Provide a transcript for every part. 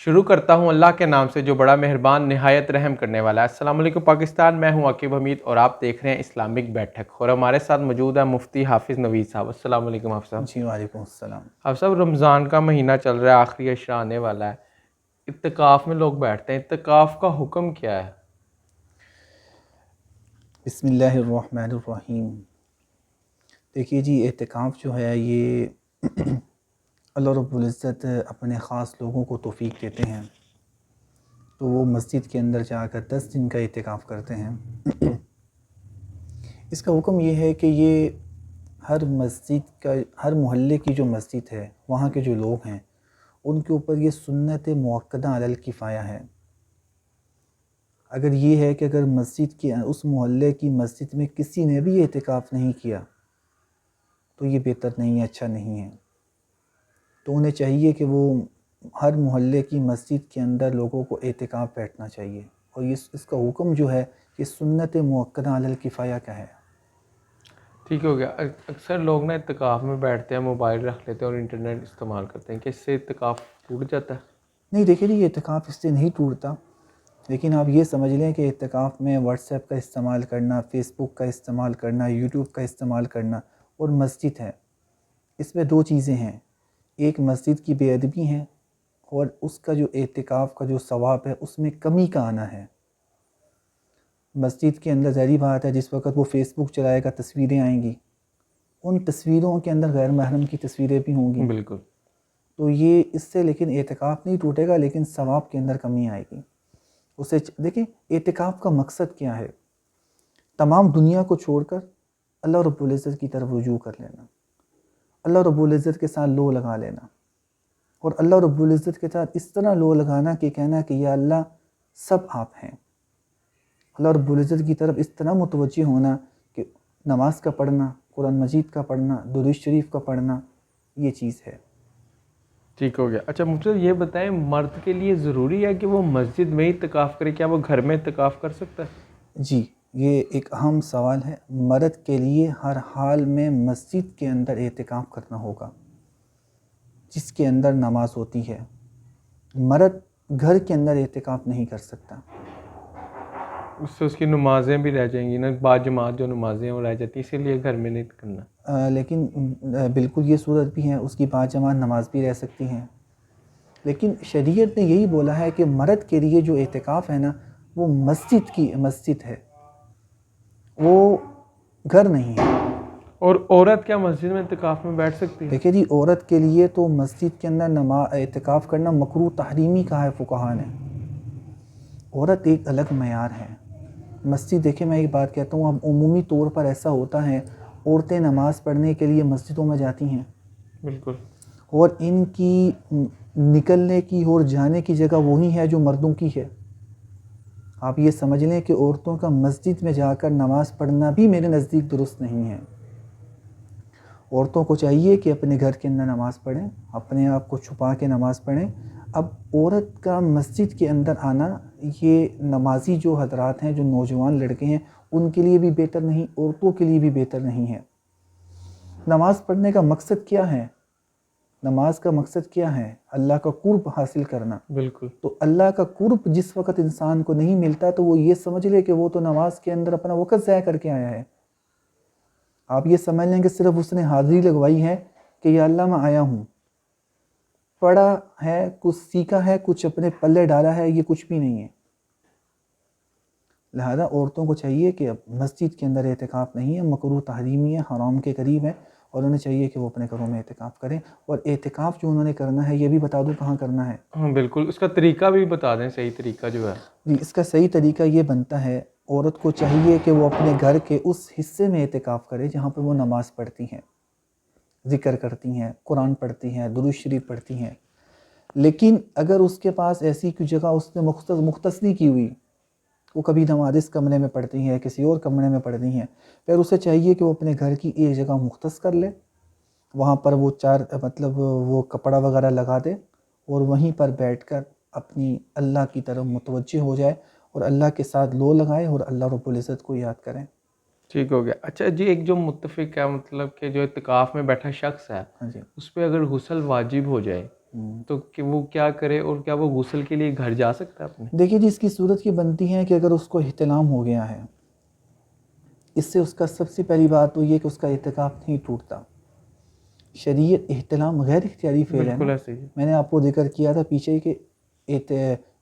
شروع کرتا ہوں اللہ کے نام سے جو بڑا مہربان نہایت رحم کرنے والا ہے۔ السلام علیکم پاکستان، میں ہوں عاقب حمید اور آپ دیکھ رہے ہیں اسلامک بیٹھک، اور ہمارے ساتھ موجود ہے مفتی حافظ نوید صاحب۔ السلام علیکم حافظ صاحب۔ جی وعلیکم السلام۔ حافظ صاحب، رمضان کا مہینہ چل رہا ہے، آخری عشرہ آنے والا ہے، اعتکاف میں لوگ بیٹھتے ہیں، اعتکاف کا حکم کیا ہے؟ بسم اللہ الرحمن الرحیم۔ دیکھیے جی، اعتکاف جو ہے یہ اللہ رب العزت اپنے خاص لوگوں کو توفیق دیتے ہیں، تو وہ مسجد کے اندر جا کر 10 دن کا اعتکاف کرتے ہیں۔ اس کا حکم یہ ہے کہ یہ ہر محلے کی جو مسجد ہے، وہاں کے جو لوگ ہیں، ان کے اوپر یہ سنت مؤکدہ علی الکفایہ ہے۔ اگر یہ ہے کہ اگر مسجد کے اس محلے کی مسجد میں کسی نے بھی اعتکاف نہیں کیا تو یہ بہتر نہیں ہے، اچھا نہیں ہے۔ تو انہیں چاہیے کہ وہ ہر محلے کی مسجد کے اندر لوگوں کو اعتکاف بیٹھنا چاہیے، اور اس کا حکم جو ہے کہ سنت مؤکدہ علی الکفایہ کا ہے۔ ٹھیک ہو گیا۔ اکثر لوگ نا اعتکاف میں بیٹھتے ہیں، موبائل رکھ لیتے ہیں اور انٹرنیٹ استعمال کرتے ہیں، کہ اس سے اعتکاف ٹوٹ جاتا ہے؟ نہیں، دیکھیں یہ اعتکاف اس سے نہیں ٹوٹتا، لیکن آپ یہ سمجھ لیں کہ اعتکاف میں واٹس ایپ کا استعمال کرنا، فیس بک کا استعمال کرنا، یوٹیوب کا استعمال کرنا اور مسجد ہے، اس میں دو چیزیں ہیں۔ ایک مسجد کی بے ادبی ہے، اور اس کا جو اعتکاف کا جو ثواب ہے اس میں کمی کا آنا ہے۔ مسجد کے اندر ظاہری بات ہے، جس وقت وہ فیس بک چلائے گا تصویریں آئیں گی، ان تصویروں کے اندر غیر محرم کی تصویریں بھی ہوں گی، بالکل۔ تو یہ اس سے لیکن اعتکاف نہیں ٹوٹے گا، لیکن ثواب کے اندر کمی آئے گی۔ اسے دیکھیں اعتکاف کا مقصد کیا ہے؟ تمام دنیا کو چھوڑ کر اللہ رب العزت کی طرف رجوع کر لینا، اللہ رب العزت کے ساتھ لو لگا لینا، اور اللہ رب العزت کے ساتھ اس طرح لو لگانا کہ کہنا کہ یا اللہ سب آپ ہیں۔ اللہ رب العزت کی طرف اس طرح متوجہ ہونا کہ نماز کا پڑھنا، قرآن مجید کا پڑھنا، درود شریف کا پڑھنا، یہ چیز ہے۔ ٹھیک ہو گیا۔ اچھا مجھے یہ بتائیں، مرد کے لیے ضروری ہے کہ وہ مسجد میں ہی اعتکاف کرے، کیا وہ گھر میں اعتکاف کر سکتا ہے؟ جی، یہ ایک اہم سوال ہے۔ مرد کے لیے ہر حال میں مسجد کے اندر اعتکاف کرنا ہوگا جس کے اندر نماز ہوتی ہے۔ مرد گھر کے اندر اعتکاف نہیں کر سکتا۔ اس سے اس کی نمازیں بھی رہ جائیں گی نا، با جماعت جو نمازیں ہیں وہ رہ جاتی ہیں، اسی لیے گھر میں نہیں کرنا۔ لیکن بالکل یہ صورت بھی ہے، اس کی باجماعت نماز بھی رہ سکتی ہیں، لیکن شریعت نے یہی بولا ہے کہ مرد کے لیے جو اعتکاف ہے نا، وہ مسجد ہے، وہ گھر نہیں ہے۔ اور عورت کیا مسجد میں اعتکاف میں بیٹھ سکتی ہے؟ دیکھیں جی، عورت کے لیے تو مسجد کے اندر اعتکاف کرنا مکروہ تحریمی کہا ہے فقہا نے۔ عورت ایک الگ معیار ہے۔ مسجد، دیکھیں میں ایک بات کہتا ہوں، اب عمومی طور پر ایسا ہوتا ہے، عورتیں نماز پڑھنے کے لیے مسجدوں میں جاتی ہیں، بالکل، اور ان کی نکلنے کی اور جانے کی جگہ وہی ہے جو مردوں کی ہے۔ آپ یہ سمجھ لیں کہ عورتوں کا مسجد میں جا کر نماز پڑھنا بھی میرے نزدیک درست نہیں ہے۔ عورتوں کو چاہیے کہ اپنے گھر کے اندر نماز پڑھیں، اپنے آپ کو چھپا کے نماز پڑھیں۔ اب عورت کا مسجد کے اندر آنا، یہ نمازی جو حضرات ہیں، جو نوجوان لڑکے ہیں، ان کے لیے بھی بہتر نہیں، عورتوں کے لیے بھی بہتر نہیں ہے۔ نماز پڑھنے کا مقصد کیا ہے؟ نماز کا مقصد کیا ہے؟ اللہ کا قرب حاصل کرنا۔ بالکل۔ تو اللہ کا قرب جس وقت انسان کو نہیں ملتا تو وہ یہ سمجھ لے کہ وہ تو نماز کے اندر اپنا وقت ضائع کر کے آیا ہے۔ آپ یہ سمجھ لیں کہ صرف اس نے حاضری لگوائی ہے کہ یا اللہ میں آیا ہوں، پڑھا ہے، کچھ سیکھا ہے، کچھ اپنے پلے ڈالا ہے، یہ کچھ بھی نہیں ہے۔ لہذا عورتوں کو چاہیے کہ اب مسجد کے اندر اعتکاف نہیں ہے، مکروہ تحریمی ہے، حرام کے قریب ہے، اور انہیں چاہیے کہ وہ اپنے گھروں میں اعتکاف کریں۔ اور اعتکاف جو انہوں نے کرنا ہے، یہ بھی بتا دوں کہاں کرنا ہے۔ ہاں بالکل، اس کا طریقہ بھی بتا دیں، صحیح طریقہ جو ہے۔ جی، اس کا صحیح طریقہ یہ بنتا ہے، عورت کو چاہیے کہ وہ اپنے گھر کے اس حصے میں اعتکاف کرے جہاں پر وہ نماز پڑھتی ہیں، ذکر کرتی ہیں، قرآن پڑھتی ہیں، درود شریف پڑھتی ہیں۔ لیکن اگر اس کے پاس ایسی کوئی جگہ اس نے مختص نہیں کی ہوئی، وہ کبھی نماز اس کمرے میں پڑھتی ہیں، کسی اور کمرے میں پڑھتی ہیں، پھر اسے چاہیے کہ وہ اپنے گھر کی ایک جگہ مختص کر لے، وہاں پر وہ وہ کپڑا وغیرہ لگا دے، اور وہیں پر بیٹھ کر اپنی اللہ کی طرف متوجہ ہو جائے، اور اللہ کے ساتھ لو لگائے، اور اللہ رب العزت کو یاد کریں۔ ٹھیک ہو گیا۔ اچھا جی، ایک جو متفق ہے، مطلب کہ جو اعتکاف میں بیٹھا شخص ہے، ہاں جی، اس پہ اگر غسل واجب ہو جائے تو کہ وہ کیا کرے، اور کیا وہ غسل کے لیے گھر جا سکتا ہے اپنے؟ دیکھیے جی، اس کی صورت یہ بنتی ہے کہ اگر اس کو احتلام ہو گیا ہے، اس سے اس کا سب سے پہلی بات تو یہ کہ اس کا اعتکاف نہیں ٹوٹتا. شریعت احتلام غیر اختیاری فعل ہے نا. بالکل ایسے ہی. میں نے آپ کو ذکر کیا تھا پیچھے کہ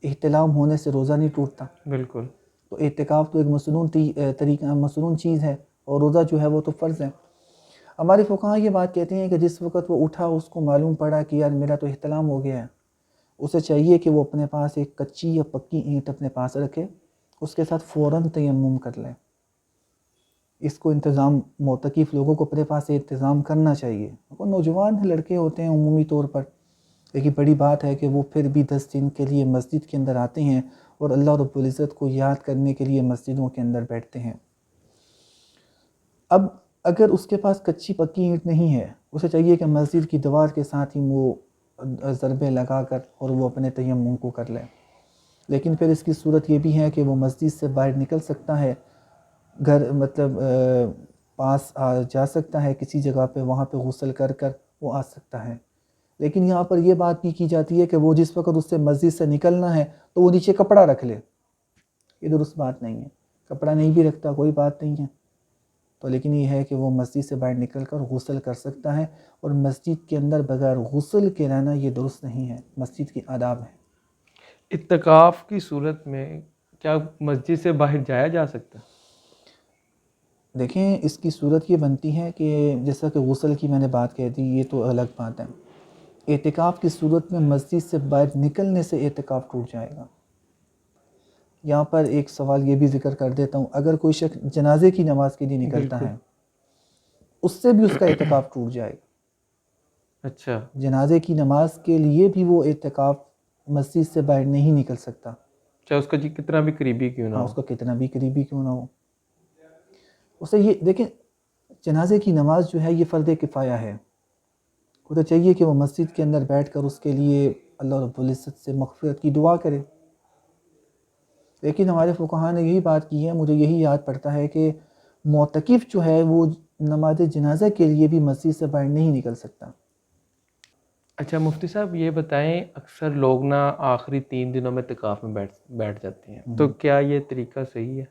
احتلام ہونے سے روزہ نہیں ٹوٹتا. بالکل. تو اعتکاف تو ایک مصنون طریقہ مصنون چیز ہے، اور روزہ جو ہے وہ تو فرض ہے. ہمارے فقہاء یہ بات کہتے ہیں کہ جس وقت وہ اٹھا اس کو معلوم پڑا کہ یار میرا تو احتلام ہو گیا ہے، اسے چاہیے کہ وہ اپنے پاس ایک کچی یا پکی اینٹ اپنے پاس رکھے، اس کے ساتھ فوراً تیمم کر لے. اس کو انتظام معتکف لوگوں کو اپنے پاس انتظام کرنا چاہیے. وہ نوجوان لڑکے ہوتے ہیں عمومی طور پر، لیکن بڑی بات ہے کہ وہ پھر بھی 10 دن کے لیے مسجد کے اندر آتے ہیں اور اللہ رب العزت کو یاد کرنے کے لیے مسجدوں کے اندر بیٹھتے ہیں. اب اگر اس کے پاس کچی پکی اینٹ نہیں ہے، اسے چاہیے کہ مسجد کی دیوار کے ساتھ ہی وہ ضربے لگا کر اور وہ اپنے تیمم کو کر لے. لیکن پھر اس کی صورت یہ بھی ہے کہ وہ مسجد سے باہر نکل سکتا ہے، گھر مطلب پاس جا سکتا ہے کسی جگہ پہ، وہاں پہ غسل کر کر وہ آ سکتا ہے. لیکن یہاں پر یہ بات بھی کی جاتی ہے کہ وہ جس وقت اس سے مسجد سے نکلنا ہے تو وہ نیچے کپڑا رکھ لے. یہ درست بات نہیں ہے. کپڑا نہیں بھی رکھتا کوئی بات نہیں ہے، تو لیکن یہ ہے کہ وہ مسجد سے باہر نکل کر غسل کر سکتا ہے، اور مسجد کے اندر بغیر غسل کے رہنا یہ درست نہیں ہے. مسجد کی آداب ہے. اعتکاف کی صورت میں کیا مسجد سے باہر جایا جا سکتا ہے؟ دیکھیں اس کی صورت یہ بنتی ہے کہ جیسا کہ غسل کی میں نے بات کہہ دی، یہ تو الگ بات ہے. اعتکاف کی صورت میں مسجد سے باہر نکلنے سے اعتکاف ٹوٹ جائے گا. یہاں پر ایک سوال یہ بھی ذکر کر دیتا ہوں، اگر کوئی شخص جنازے کی نماز کے لیے نکلتا بالکل. ہے، اس سے بھی اس کا اعتکاف ٹوٹ جائے گا. اچھا. جنازے کی نماز کے لیے بھی وہ اعتکاف مسجد سے باہر نہیں نکل سکتا، چاہے اس کا جی کتنا بھی قریبی کیوں نہ ہاں ہو. اس کا کتنا بھی قریبی کیوں نہ ہو. اسے یہ دیکھیں، جنازے کی نماز جو ہے یہ فرض کفایہ ہے. وہ تو چاہیے کہ وہ مسجد کے اندر بیٹھ کر اس کے لیے اللہ رب العزت سے مغفرت کی دعا کرے. لیکن ہمارے فقہاء نے یہی بات کی ہے، مجھے یہی یاد پڑتا ہے کہ معتکف جو ہے وہ نماز جنازہ کے لیے بھی مسجد سے باہر نہیں نکل سکتا. اچھا مفتی صاحب یہ بتائیں، اکثر لوگ نا آخری 3 دنوں میں اعتکاف میں بیٹھ جاتے ہیں، تو کیا یہ طریقہ صحیح ہے؟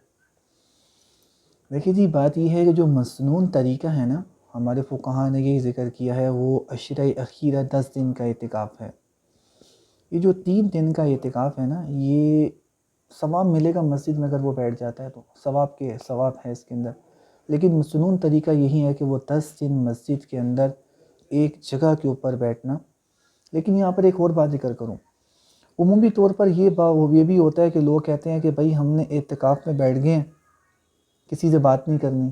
دیکھیے جی، بات یہ ہے کہ جو مسنون طریقہ ہے نا، ہمارے فقہاء نے یہی ذکر کیا ہے، وہ عشرہ اخیرہ 10 دن کا اعتکاف ہے. یہ جو 3 دن کا اعتکاف ہے نا، یہ ثواب ملے گا مسجد میں اگر وہ بیٹھ جاتا ہے تو ثواب ہے اس کے اندر. لیکن مسنون طریقہ یہی ہے کہ وہ 10 دن مسجد کے اندر ایک جگہ کے اوپر بیٹھنا. لیکن یہاں پر ایک اور بات ذکر کروں، عمومی طور پر یہ بھی ہوتا ہے کہ لوگ کہتے ہیں کہ بھائی ہم نے اعتکاف میں بیٹھ گئے ہیں، کسی سے بات نہیں کرنی.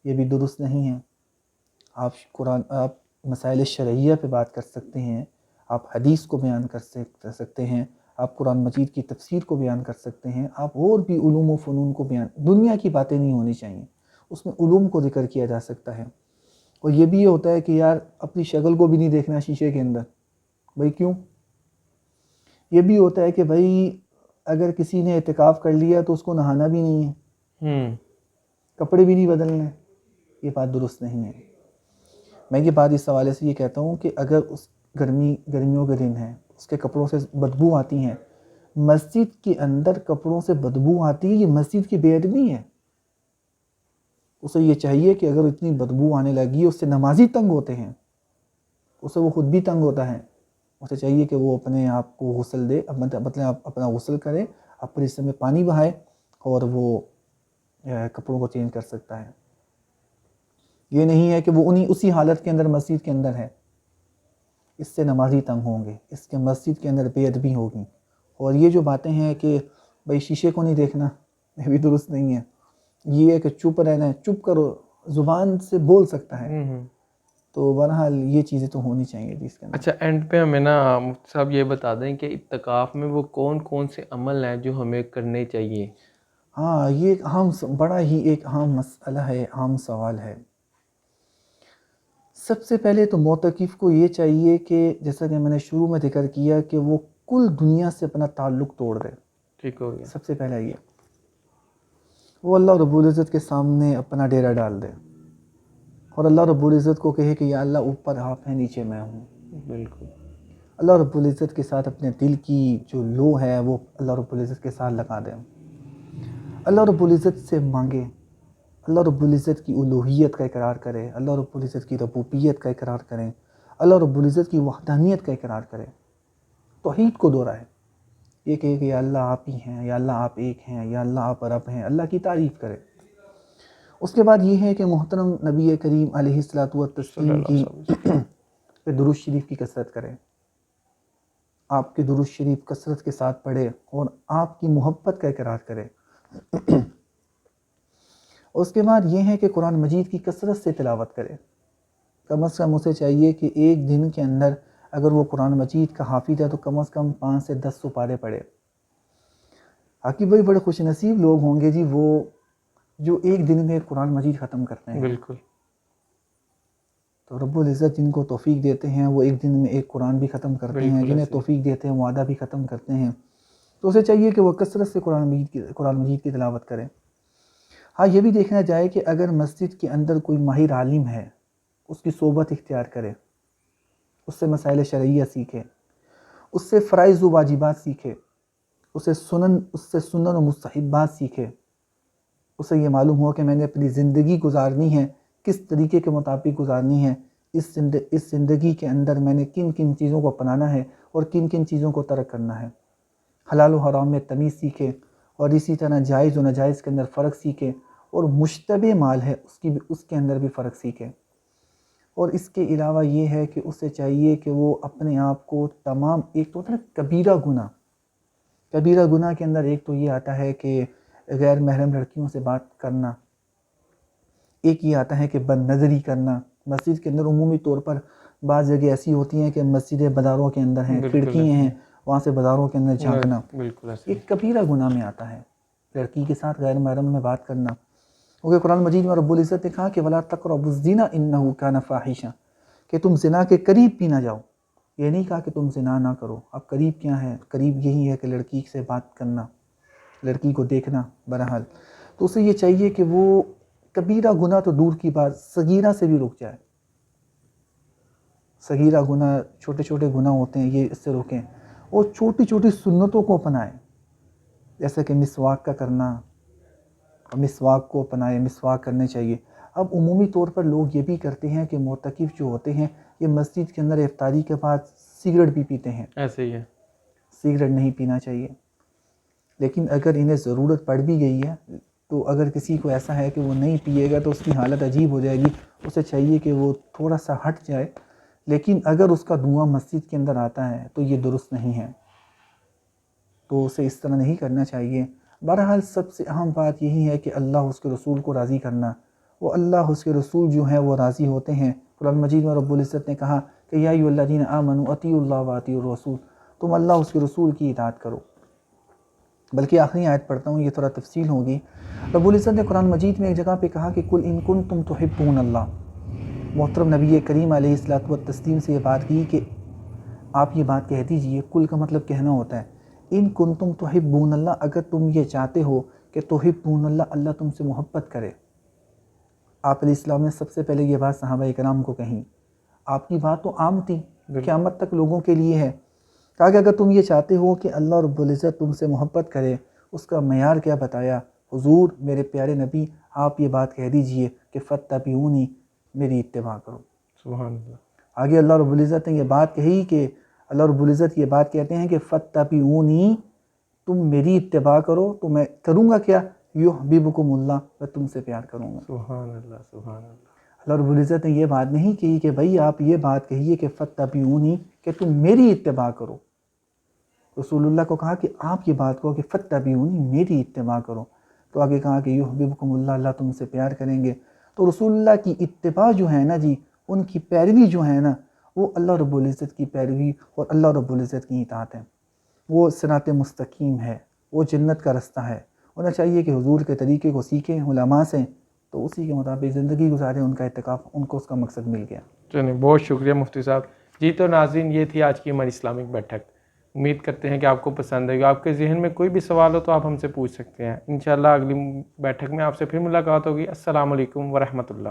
یہ بھی درست نہیں ہے. آپ مسائل شرعیہ پہ بات کر سکتے ہیں، آپ حدیث کو بیان کر سکتے ہیں، آپ قرآن مجید کی تفسیر کو بیان کر سکتے ہیں، آپ اور بھی علوم و فنون کو دنیا کی باتیں نہیں ہونی چاہیے، اس میں علوم کو ذکر کیا جا سکتا ہے. اور یہ بھی ہوتا ہے کہ یار اپنی شکل کو بھی نہیں دیکھنا شیشے کے اندر. بھائی کیوں؟ یہ بھی ہوتا ہے کہ بھائی اگر کسی نے اعتکاف کر لیا تو اس کو نہانا بھی نہیں ہے، کپڑے بھی نہیں بدلنے. یہ بات درست نہیں ہے. میں یہ بات اس حوالے سے یہ کہتا ہوں کہ اگر اس گرمیوں کے دن ہیں، اس کے کپڑوں سے بدبو آتی ہیں، مسجد کے اندر کپڑوں سے بدبو آتی ہے، یہ مسجد کی بے ادبی ہے. اسے یہ چاہیے کہ اگر اتنی بدبو آنے لگی، اس سے نمازی تنگ ہوتے ہیں، اسے وہ خود بھی تنگ ہوتا ہے، اسے چاہیے کہ وہ اپنے آپ کو غسل دے، مطلب اپنا غسل کرے، اپنے حصے میں پانی بہائے اور وہ کپڑوں کو چینج کر سکتا ہے. یہ نہیں ہے کہ وہ اسی حالت کے اندر مسجد کے اندر ہے. اس سے نمازی تنگ ہوں گے، اس کے مسجد کے اندر بے ادبی ہوگی. اور یہ جو باتیں ہیں کہ بھائی شیشے کو نہیں دیکھنا، یہ بھی درست نہیں ہے. یہ ہے کہ چپ رہنا ہے، چپ کرو، زبان سے بول سکتا ہے. تو بہرحال یہ چیزیں تو ہونی چاہیے جس کے اندر. اچھا اینڈ پہ ہمیں نا مفتی صاحب یہ بتا دیں کہ اعتکاف میں وہ کون کون سے عمل ہیں جو ہمیں کرنے چاہیے؟ ہاں یہ ایک بڑا ہی ایک اہم مسئلہ ہے، اہم سوال ہے. سب سے پہلے تو معتکف کو یہ چاہیے کہ جیسا کہ میں نے شروع میں ذکر کیا کہ وہ کل دنیا سے اپنا تعلق توڑ دے. ٹھیک ہو گیا. سب سے پہلا یہ وہ اللہ رب العزت کے سامنے اپنا ڈیرا ڈال دے اور اللہ رب العزت کو کہے کہ یا اللہ اوپر آپ ہیں، نیچے میں ہوں. بالکل. اللہ رب العزت کے ساتھ اپنے دل کی جو لو ہے وہ اللہ رب العزت کے ساتھ لگا دیں، اللہ رب العزت سے مانگیں، اللہ رب العزت کی الوہیت کا اقرار کریں، اللہ رب العزت کی ربوبیت کا اقرار کریں، اللہ رب العزت کی وحدانیت کا اقرار کریں، توحید کو دہرائیں، یہ کہے کہ یا اللہ آپ ہی ہیں، یا اللہ آپ ایک ہیں، یا اللہ آپ رب ہیں، اللہ کی تعریف کریں۔ اس کے بعد یہ ہے کہ محترم نبی کریم علیہ الصلوۃ والتسلیم کی پہ درود شریف کی کثرت کریں، آپ کے درود شریف کثرت کے ساتھ پڑھیں اور آپ کی محبت کا اقرار کریں۔ اس کے بعد یہ ہے کہ قرآن مجید کی کثرت سے تلاوت کریں، کم از کم اسے چاہیے کہ ایک دن کے اندر اگر وہ قرآن مجید کا حافظ ہے تو کم از کم 5 سے 10 سپارے پڑھے۔ عاقب بھائی بڑے خوش نصیب لوگ ہوں گے جی وہ جو ایک دن میں قرآن مجید ختم کرتے ہیں۔ بالکل، تو رب العزت جن کو توفیق دیتے ہیں وہ ایک دن میں ایک قرآن بھی ختم کرتے ہیں، بالکل جنہیں ایسے ہی۔ توفیق دیتے ہیں وہ آدھا بھی ختم کرتے ہیں، تو اسے چاہیے کہ وہ کثرت سے قرآن مجید کی تلاوت کریں۔ ہاں یہ بھی دیکھنا جائے کہ اگر مسجد کے اندر کوئی ماہر عالم ہے اس کی صحبت اختیار کرے، اس سے مسائل شرعیہ سیکھے، اس سے فرائض و واجبات سیکھے، اس سے سنن و مستحبات سیکھے، اسے یہ معلوم ہو کہ میں نے اپنی زندگی گزارنی ہے کس طریقے کے مطابق گزارنی ہے، اس زندگی کے اندر میں نے کن کن چیزوں کو اپنانا ہے اور کن کن چیزوں کو ترک کرنا ہے، حلال و حرام میں تمیز سیکھے، اور اسی طرح جائز و ناجائز کے اندر فرق سیکھے، اور مشتبہ مال ہے اس کے اندر بھی فرق سیکھے۔ اور اس کے علاوہ یہ ہے کہ اسے چاہیے کہ وہ اپنے آپ کو تمام، ایک تو ہوتا ہے کبیرہ گناہ کے اندر ایک تو یہ آتا ہے کہ غیر محرم لڑکیوں سے بات کرنا، ایک یہ آتا ہے کہ بد نظری کرنا۔ مسجد کے اندر عمومی طور پر بعض جگہ ایسی ہوتی ہیں کہ مسجدیں بازاروں کے اندر ہیں، کھڑکیاں ہیں، وہاں سے بازاروں کے اندر جھانکنا بالکل ایسے ہی۔ ایک کبیرہ گناہ میں آتا ہے، لڑکی کے ساتھ غیر محرم میں بات کرنا۔ کیونکہ قرآن مجید میں رب العزت نے کہا کہ وَلَا تَقْرَبُوا الزِّنَا إِنَّهُ كَانَ فَاحِشًا، کہ تم زنا کے قریب بھی نہ جاؤ، یہ نہیں کہا کہ تم زنا نہ کرو۔ اب قریب کیا ہے؟ قریب یہی ہے کہ لڑکی سے بات کرنا، لڑکی کو دیکھنا بہرحال۔ تو اسے یہ چاہیے کہ وہ کبیرہ گناہ تو دور کی بات، صغیرہ سے بھی رک جائے۔ صغیرہ گناہ، چھوٹے چھوٹے گناہ ہوتے ہیں، یہ اس سے روکیں، اور چھوٹی چھوٹی سنتوں کو اپنائیں، جیسے کہ مسواک کا کرنا، مسواک کو اپنائیں، مسواک کرنے چاہیے۔ اب عمومی طور پر لوگ یہ بھی کرتے ہیں کہ معتکف جو ہوتے ہیں یہ مسجد کے اندر افطاری کے بعد سگریٹ بھی پیتے ہیں۔ ایسے ہی ہے، سگریٹ نہیں پینا چاہیے، لیکن اگر انہیں ضرورت پڑ بھی گئی ہے تو اگر کسی کو ایسا ہے کہ وہ نہیں پیے گا تو اس کی حالت عجیب ہو جائے گی، اسے چاہیے کہ وہ تھوڑا سا ہٹ جائے، لیکن اگر اس کا دھواں مسجد کے اندر آتا ہے تو یہ درست نہیں ہے، تو اسے اس طرح نہیں کرنا چاہیے۔ بہرحال سب سے اہم بات یہی ہے کہ اللہ اس کے رسول کو راضی کرنا، وہ اللہ اس کے رسول جو ہیں وہ راضی ہوتے ہیں۔ قرآن مجید میں رب العزت نے کہا کہ یا ایھا الذین آمنوا اطیعوا اللہ واطیعوا الرسول، تم اللہ اس کے رسول کی اطاعت کرو۔ بلکہ آخری آیت پڑھتا ہوں، یہ تھوڑا تفصیل ہوگی۔ رب العزت نے قرآن مجید میں ایک جگہ پہ کہا کہ قل ان کنتم تحبون اللہ، محترم نبی کریم علیہ الصلوۃ والتسلیم سے یہ بات کی کہ آپ یہ بات کہہ دیجئے، کل کا مطلب کہنا ہوتا ہے، ان کنتم تحبون اللہ، اگر تم یہ چاہتے ہو کہ تحبون اللہ، اللہ تم سے محبت کرے۔ آپ علیہ السلام نے سب سے پہلے یہ بات صحابہ کرام کو کہی، آپ کی بات تو عام تھی، قیامت تک لوگوں کے لیے ہے، کہا کہ اگر تم یہ چاہتے ہو کہ اللہ رب العزت تم سے محبت کرے، اس کا معیار کیا بتایا؟ حضور میرے پیارے نبی آپ یہ بات کہہ دیجئے کہ فاتبعونی، میری اتباع کرو۔ سبحان اللہ۔ آگے اللہ رب العزت نے یہ بات کہی کہ اللہ رب العزت یہ بات کہتے ہیں کہ فاتبعونی، تم میری اتباع کرو تو میں کروں گا کیا؟ یحببکم اللہ، میں تم سے پیار کروں گا۔ سبحان اللہ، سبحان اللہ۔ اللہ رب العزت نے یہ بات نہیں کہی کہ بھائی آپ یہ بات کہیے کہ فاتبعونی، کہ تم میری اتباع کرو۔ رسول اللہ کو کہا کہ آپ یہ بات کہو کہ فاتبعونی، میری اتباع کرو، تو آگے کہا کہ یحببکم اللہ، اللہ تم سے پیار کریں گے۔ تو رسول اللہ کی اتباع جو ہے نا جی، ان کی پیروی جو ہے نا، وہ اللہ رب العزت کی پیروی اور اللہ رب العزت کی اطاعت ہے، وہ صراط مستقیم ہے، وہ جنت کا رستہ ہے۔ انہیں چاہیے کہ حضور کے طریقے کو سیکھیں علماء سے، تو اسی کے مطابق زندگی گزاریں، ان کا اعتکاف ان کو اس کا مقصد مل گیا۔ چلیں، بہت شکریہ مفتی صاحب جی۔ تو ناظرین یہ تھی آج کی ہماری اسلامک بیٹھک، امید کرتے ہیں کہ آپ کو پسند آئے گا۔ آپ کے ذہن میں کوئی بھی سوال ہو تو آپ ہم سے پوچھ سکتے ہیں، انشاءاللہ اگلی بیٹھک میں آپ سے پھر ملاقات ہوگی۔ السلام علیکم ورحمۃ اللہ۔